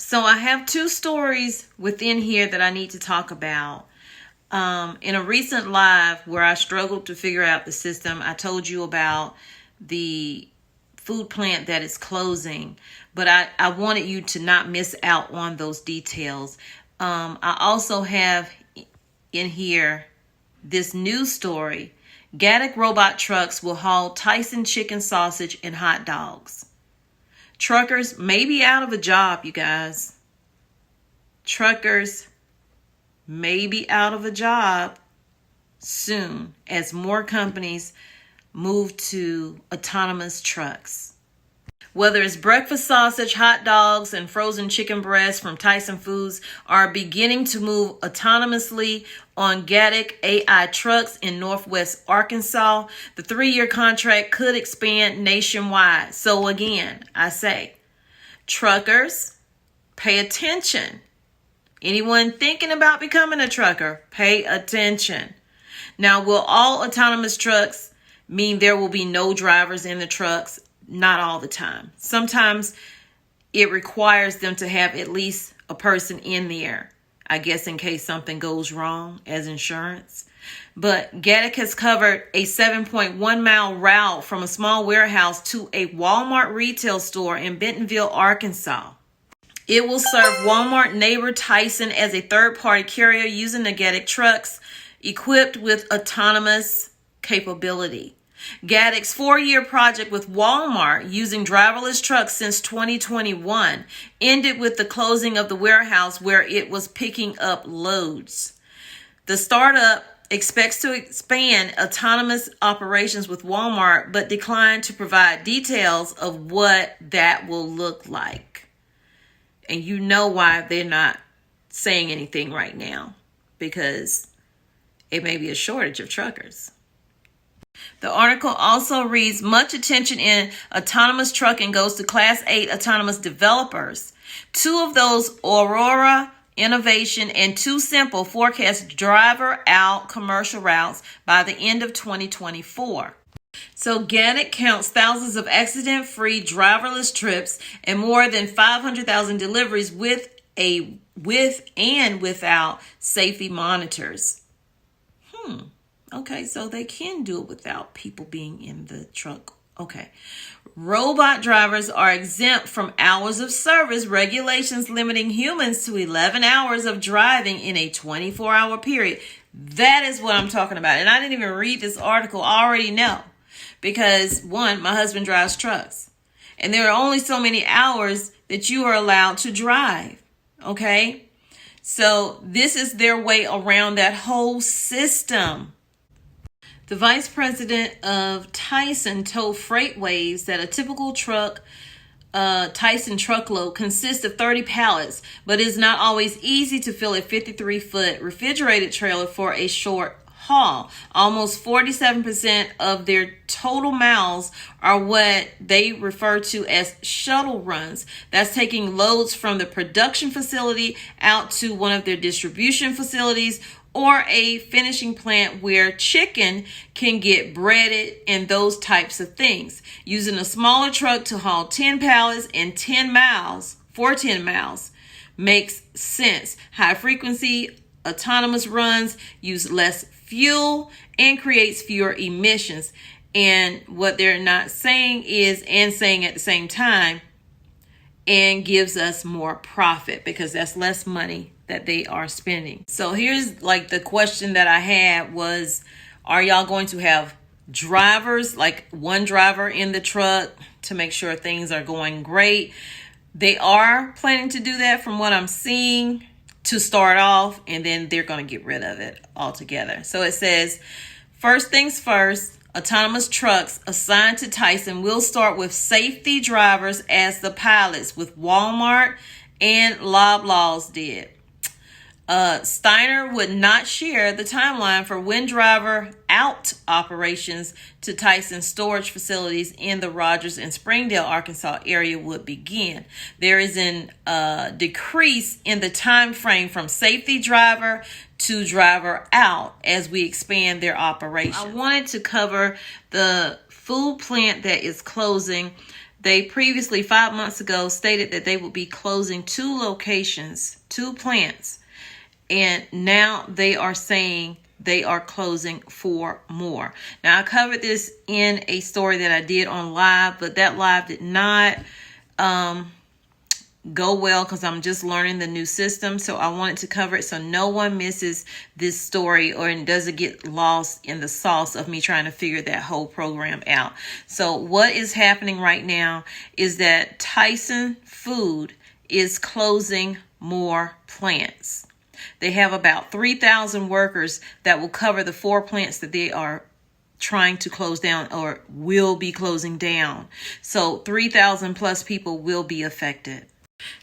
So I have two stories within here that I need to talk about. In a recent live where I struggled to figure out the system, I told you about the food plant that is closing, but I wanted you to not miss out on those details. I also have in here this news story. Gaddick robot trucks will haul Tyson chicken sausage and hot dogs. Truckers may be out of a job, you guys. Truckers may be out of a job soon as more companies move to autonomous trucks. Whether it's breakfast sausage, hot dogs, and frozen chicken breasts from Tyson Foods are beginning to move autonomously on Gaddick AI trucks in Northwest Arkansas. The 3-year contract could expand nationwide. So again, I say, truckers, pay attention. Anyone thinking about becoming a trucker, pay attention. Now, will all autonomous trucks mean there will be no drivers in the trucks? Not all the time. Sometimes it requires them to have at least a person in there, I guess in case something goes wrong as insurance. But Gaddick has covered a 7.1-mile route from a small warehouse to a Walmart retail store in Bentonville, Arkansas. It will serve Walmart neighbor Tyson as a third-party carrier using the Gaddick trucks equipped with autonomous capability. Gaddick's 4-year project with Walmart using driverless trucks since 2021 ended with the closing of the warehouse where it was picking up loads. The startup expects to expand autonomous operations with Walmart, but declined to provide details of what that will look like. And you know why they're not saying anything right now, because it may be a shortage of truckers. The article also reads, much attention in autonomous trucking goes to Class 8 autonomous developers. 2 of those, Aurora Innovation and Too Simple, forecast driver out commercial routes by the end of 2024. So Gaddick counts thousands of accident-free driverless trips and more than 500,000 deliveries with and without safety monitors. Okay, so they can do it without people being in the truck. Okay. Robot drivers are exempt from hours of service regulations limiting humans to 11 hours of driving in a 24-hour period. That is what I'm talking about. And I didn't even read this article. I already know. Because, one, my husband drives trucks. And there are only so many hours that you are allowed to drive. Okay? So this is their way around that whole system. The vice president of Tyson told FreightWaves that a typical Tyson truckload consists of 30 pallets, but it's not always easy to fill a 53-foot refrigerated trailer for a short haul. Almost 47% of their total miles are what they refer to as shuttle runs. That's taking loads from the production facility out to one of their distribution facilities or a finishing plant where chicken can get breaded and those types of things. Using a smaller truck to haul 10 pallets and 10 miles for 10 miles makes sense. High frequency autonomous runs use less fuel and creates fewer emissions. And what they're not saying is, and saying at the same time, and gives us more profit because that's less money that they are spending. So here's like the question that I had was, are y'all going to have drivers, like one driver in the truck to make sure things are going great? They are planning to do that from what I'm seeing to start off, and then they're going to get rid of it altogether. So it says, first things first, autonomous trucks assigned to Tyson will start with safety drivers as the pilots, with Walmart and Loblaws did. Steiner would not share the timeline for when driver out operations to Tyson storage facilities in the Rogers and Springdale, Arkansas area would begin. There is a decrease in the time frame from safety driver to driver out as we expand their operation. I wanted to cover the food plant that is closing. They previously, 5 months ago, stated that they would be closing 2 locations, 2 plants. And now they are saying they are closing 4 more. Now, I covered this in a story that I did on live, but that live did not go well because I'm just learning the new system. So I wanted to cover it so no one misses this story or it doesn't get lost in the sauce of me trying to figure that whole program out. So what is happening right now is that Tyson Food is closing more plants. They have about 3,000 workers that will cover the 4 plants that they are trying to close down or will be closing down. So 3,000 plus people will be affected.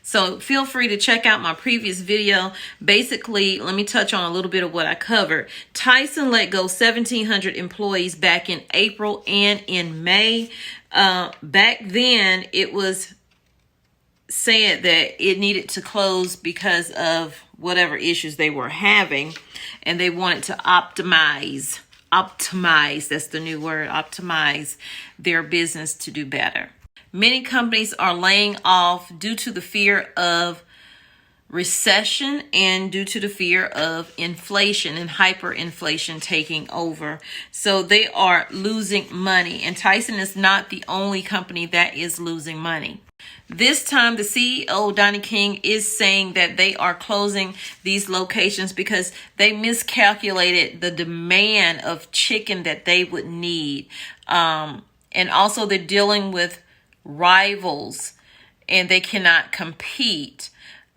So feel free to check out my previous video. Basically, let me touch on a little bit of what I covered. Tyson let go 1,700 employees back in April and in May. Back then, it was said that it needed to close because of whatever issues they were having, and they wanted to optimize, that's the new word, optimize their business to do better. Many companies are laying off due to the fear of recession and due to the fear of inflation and hyperinflation taking over. So they are losing money, and Tyson is not the only company that is losing money. This time, the CEO, Donnie King, is saying that they are closing these locations because they miscalculated the demand of chicken that they would need. And also they're dealing with rivals and they cannot compete.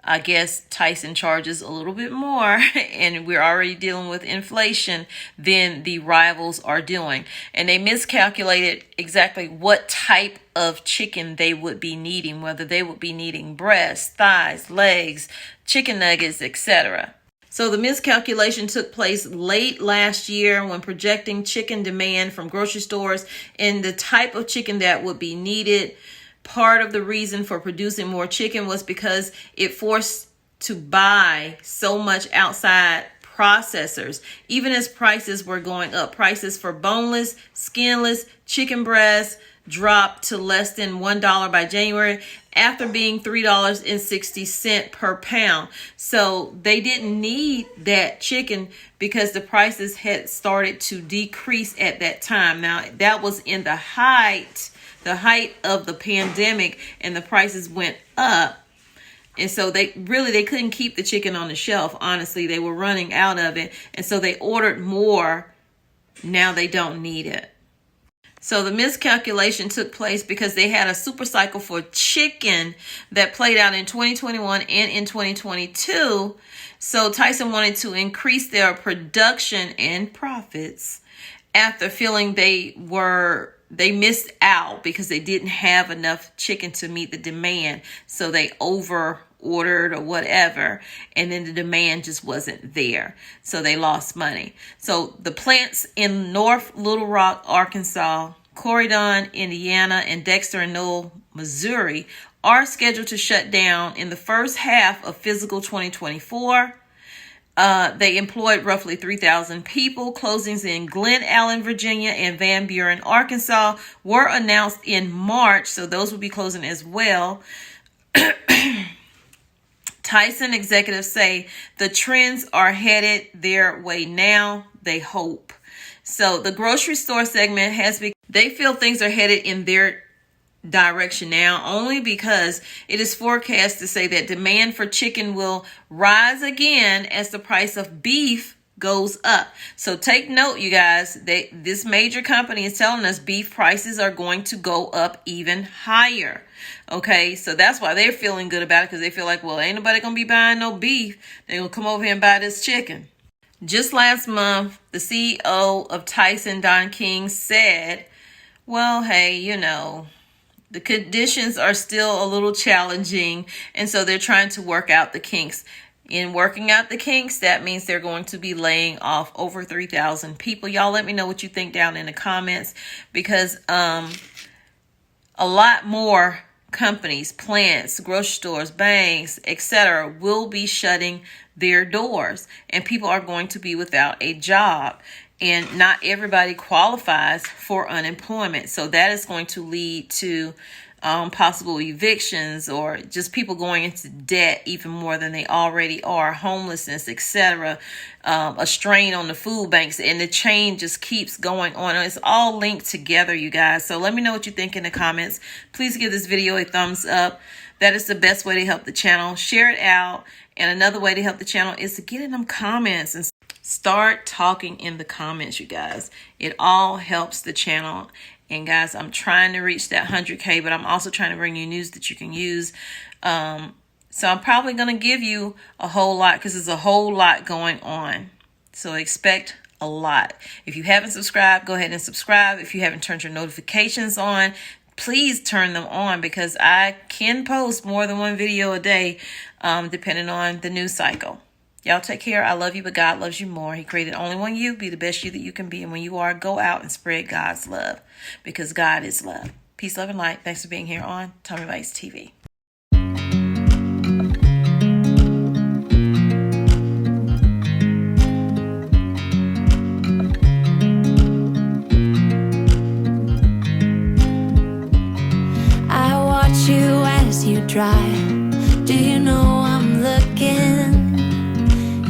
I guess Tyson charges a little bit more and we're already dealing with inflation than the rivals are doing. And they miscalculated exactly what type of chicken they would be needing, whether they would be needing breasts, thighs, legs, chicken nuggets, etc. So the miscalculation took place late last year when projecting chicken demand from grocery stores and the type of chicken that would be needed. Part of the reason for producing more chicken was because it forced to buy so much outside processors, even as prices were going up. Prices for boneless, skinless chicken breasts dropped to less than $1 by January after being $3.60 per pound. So they didn't need that chicken because the prices had started to decrease at that time. Now, that was in the height of the pandemic, and the prices went up. And so they couldn't keep the chicken on the shelf. Honestly, they were running out of it. And so they ordered more. Now they don't need it. So the miscalculation took place because they had a super cycle for chicken that played out in 2021 and in 2022. So Tyson wanted to increase their production and profits after feeling they missed out because they didn't have enough chicken to meet the demand. So they over ordered or whatever, and then the demand just wasn't there. So they lost money. So the plants in North Little Rock, Arkansas, Corydon, Indiana, and Dexter and Knoll, Missouri are scheduled to shut down in the first half of fiscal 2024. They employed roughly 3,000 people. Closings in Glen Allen, Virginia, and Van Buren, Arkansas were announced in March, so those will be closing as well. Tyson executives say the trends are headed their way now, they hope. So the grocery store segment they feel things are headed in their direction now, only because it is forecast to say that demand for chicken will rise again as the price of beef goes up. So take note, you guys, this major company is telling us beef prices are going to go up even higher. Okay, so that's why they're feeling good about it, because they feel like, well, ain't nobody gonna be buying no beef. They're gonna come over here and buy this chicken. Just last month, the CEO of Tyson, Don King, said, well, hey, the conditions are still a little challenging, and so they're trying to work out the kinks. In working out the kinks, that means they're going to be laying off over 3,000 people. Y'all let me know what you think down in the comments, because a lot more companies, plants, grocery stores, banks, etc. will be shutting their doors, and people are going to be without a job. And not everybody qualifies for unemployment. So that is going to lead to possible evictions, or just people going into debt even more than they already are, homelessness, etc., a strain on the food banks, and the chain just keeps going on. It's all linked together, you guys. So let me know what you think in the comments. Please give this video a thumbs up. That is the best way to help the channel. Share it out. And another way to help the channel is to get in them comments and start talking in the comments, you guys. It all helps the channel. And guys, I'm trying to reach that 100K, but I'm also trying to bring you news that you can use. So I'm probably going to give you a whole lot, because there's a whole lot going on. So expect a lot. If you haven't subscribed, go ahead and subscribe. If you haven't turned your notifications on, please turn them on, because I can post more than one video a day, depending on the news cycle. Y'all take care. I love you, but God loves you more. He created only one you. Be the best you that you can be. And when you are, go out and spread God's love, because God is love. Peace, love, and light. Thanks for being here on TOMMYBITES TV. I watch you as you drive. Do you know I'm looking?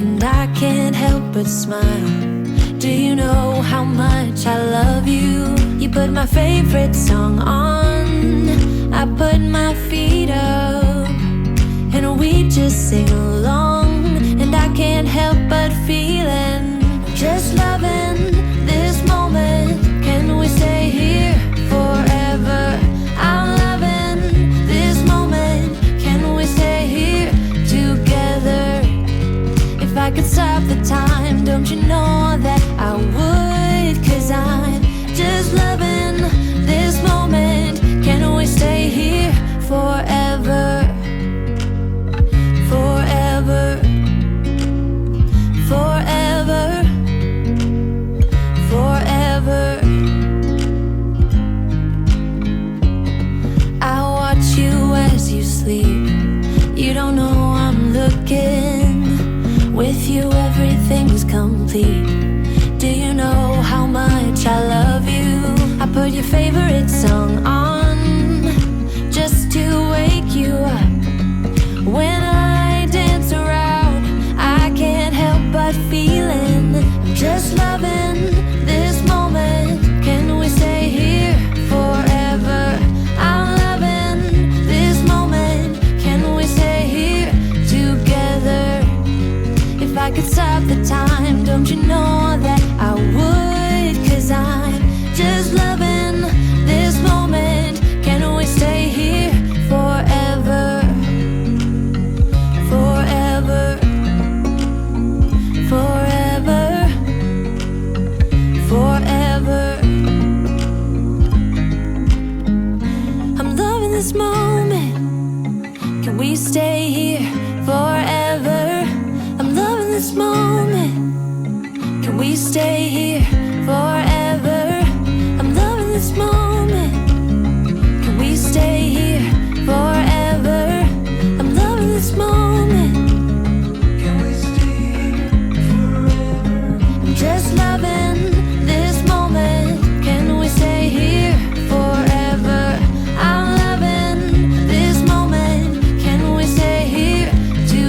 And I can't help but smile. Do you know how much I love you? You put my favorite song on, I put my feet up, and we just sing along. And I can't help but feeling, just loving this moment. Can we stay here forever? I'm loving this moment. Can we stay here together? If I could stop the time, don't you know that I would? 'Cause I'm just loving this moment. Can we stay here forever? Forever. Forever. Forever. I watch you as you sleep. You don't know I'm looking. With you everything's complete. Do you know how much I love you? I put your favorite song on, just to wake you up. When I dance around, I can't help but feeling, I'm just loving this moment. Can we stay here forever? I'm loving this moment. Can we stay here together? If I could stop the time, don't you know that I would? 'Cause I'm just loving this moment. Can we stay here forever? Forever. Forever. Forever. I'm loving this moment. Can we stay here forever? I'm loving this moment. Can we stay here forever?